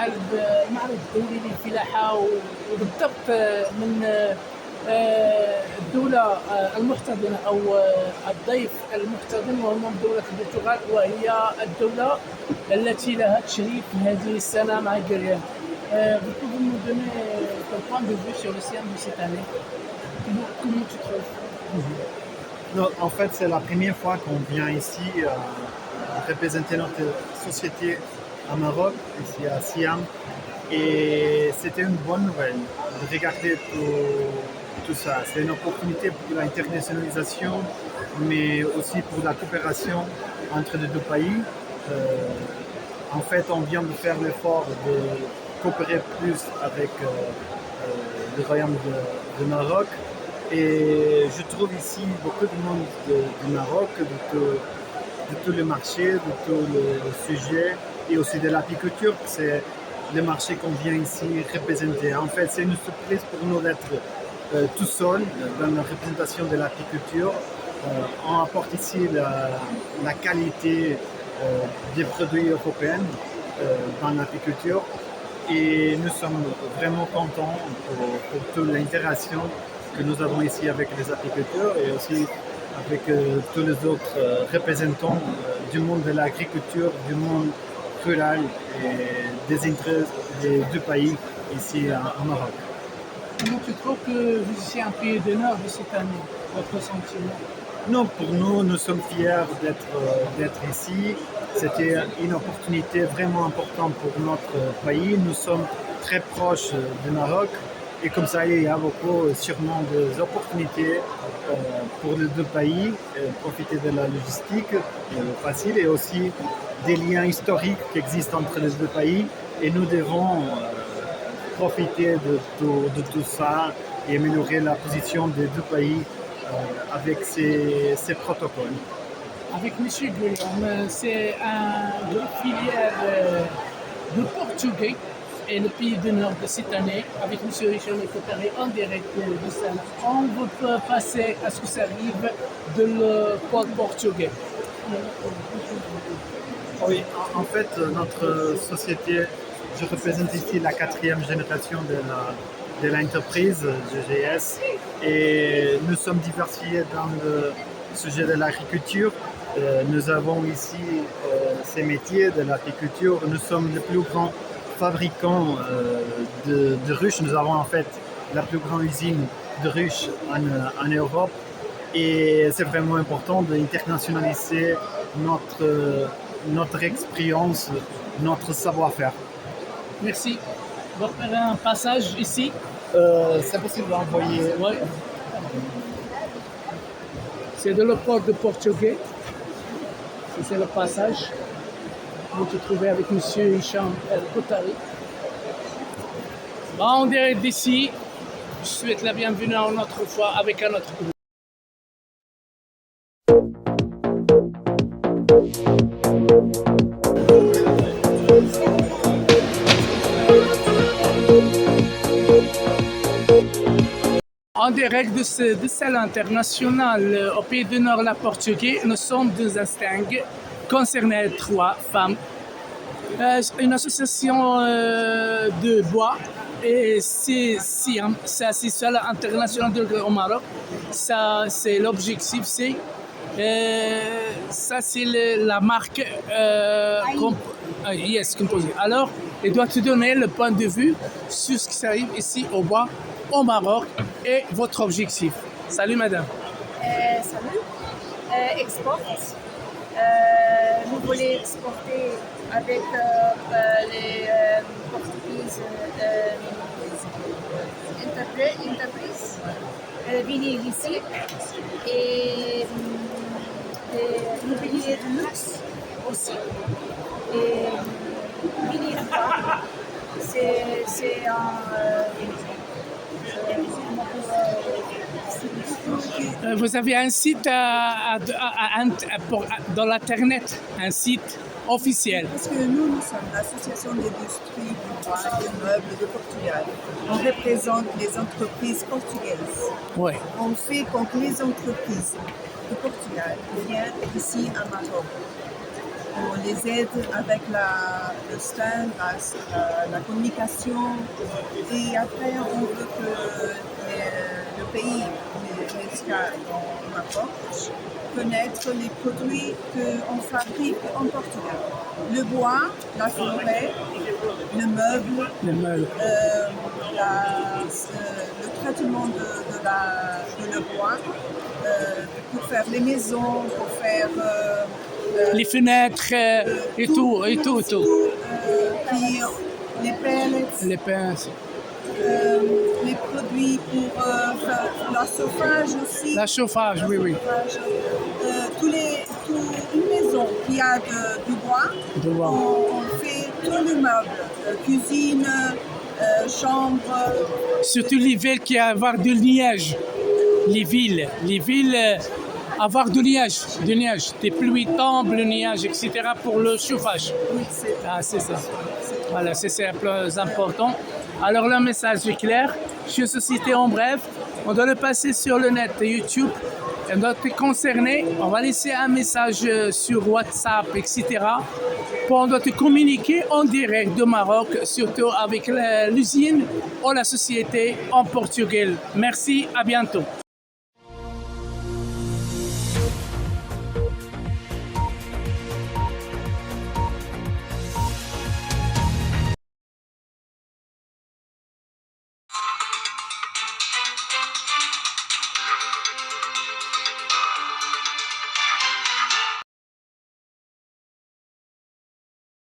المعرض الدولي للفلاحة وبالضبط من الدولة المحتضنة أو الضيف المحتضن وهو من دولة البرتغال، وهي الدولة التي لها تشريف هذه السنة مع الجريان. Vous pouvez nous donner ton point de vue sur le CIAM de cette année? Comment tu trouves? Non, en fait, c'est la première fois qu'on vient ici représenter notre société à Maroc, ici à Siam. Et c'était une bonne nouvelle de regarder tout ça. C'est une opportunité pour l'internationalisation, mais aussi pour la coopération entre les deux pays. En fait, on vient de faire l'effort de coopérer plus avec le Royaume de Maroc. Et je trouve ici beaucoup de monde du Maroc, de tous les marchés, de tous les sujets, et aussi de l'apiculture. C'est le marché qu'on vient ici représenter. En fait, c'est une surprise pour nous d'être tout seul dans la représentation de l'apiculture. On apporte ici la qualité des produits européens dans l'apiculture. Et nous sommes vraiment contents pour toute l'interaction que nous avons ici avec les apiculteurs et aussi avec tous les autres représentants du monde de l'agriculture, du monde rural et des intérêts des deux pays ici en Maroc. Comment tu trouves que vous étiez un pays d'honneur de cette année, votre sentiment? Non, pour nous, nous sommes fiers d'être ici. C'était une opportunité vraiment importante pour notre pays. Nous sommes très proches du Maroc et comme ça, il y a beaucoup sûrement des opportunités pour les deux pays, profiter de la logistique facile et aussi des liens historiques qui existent entre les deux pays. Et nous devons profiter de tout ça et améliorer la position des deux pays avec ces protocoles. Avec M. Guillaume, c'est un groupe filière de Portugais et le pays du Nord de cette année. Avec M. Richard Cotaré en direct de Saint. On veut passer à ce que ça arrive de le pôle portugais. Oui, en fait, notre société, je représente ici la 4e génération de l'entreprise GGS et nous sommes diversifiés dans le sujet de l'agriculture. Nous avons ici ces métiers de l'agriculture. Nous sommes les plus grands fabricants de ruches. Nous avons en fait la plus grande usine de ruches en Europe et c'est vraiment important d'internationaliser notre expérience, notre savoir-faire. Merci. On va faire un passage ici. C'est possible d'envoyer. Ouais. C'est de le port de Portugais. C'est le passage. Vous te trouvez avec M. Hicham El Kotari. En direct d'ici, je souhaite la bienvenue une autre fois avec un autre groupe. En direct de salle internationale au Pays du Nord, la Portugais, nous sommes deux instants concernés 3 femmes. Une association de bois et c'est SIAM, c'est Salle internationale au Maroc. Ça, c'est l'objectif, c'est ça, c'est la marque composée. Alors, il doit te donner le point de vue sur ce qui arrive ici au bois, au Maroc, et votre objectif. Salut madame. Salut. Export. Nous voulons exporter avec les Portugaises entreprises venir ici et l'immobilier de luxe aussi. Et venir voir, c'est Vous avez un site dans l'internet, un site officiel. Parce que nous sommes l'association d'industrie du bois et des meubles de Portugal. On représente les entreprises portugaises. Ouais. On fait pour que les entreprises de Portugal viennent ici à Maroc. on les aide avec le stand, la communication. Et après, on veut que le pays, les Escales au Maroc, connaître les produits qu'on fabrique en Portugal. Le bois, la forêt, le meuble, le traitement de le bois pour faire les maisons, pour faire les fenêtres et tout. Puis les pellets, Les pinces. les produits pour faire la chauffage aussi. La chauffage, oui. Une maison qui a du bois, Du bois. on fait tout le meuble, cuisine, chambre. Surtout les villes qui avoir du liège. Les villes, avoir du liège, des pluies tombent, le liège, etc. pour le chauffage. Oui, C'est ça. Voilà, c'est le plus important. Alors le message est clair. Chez Société en bref, on doit le passer sur le net YouTube. On doit être concerné. On va laisser un message sur WhatsApp, etc. On doit te communiquer en direct de Maroc, surtout avec l'usine ou la société en Portugal. Merci, à bientôt.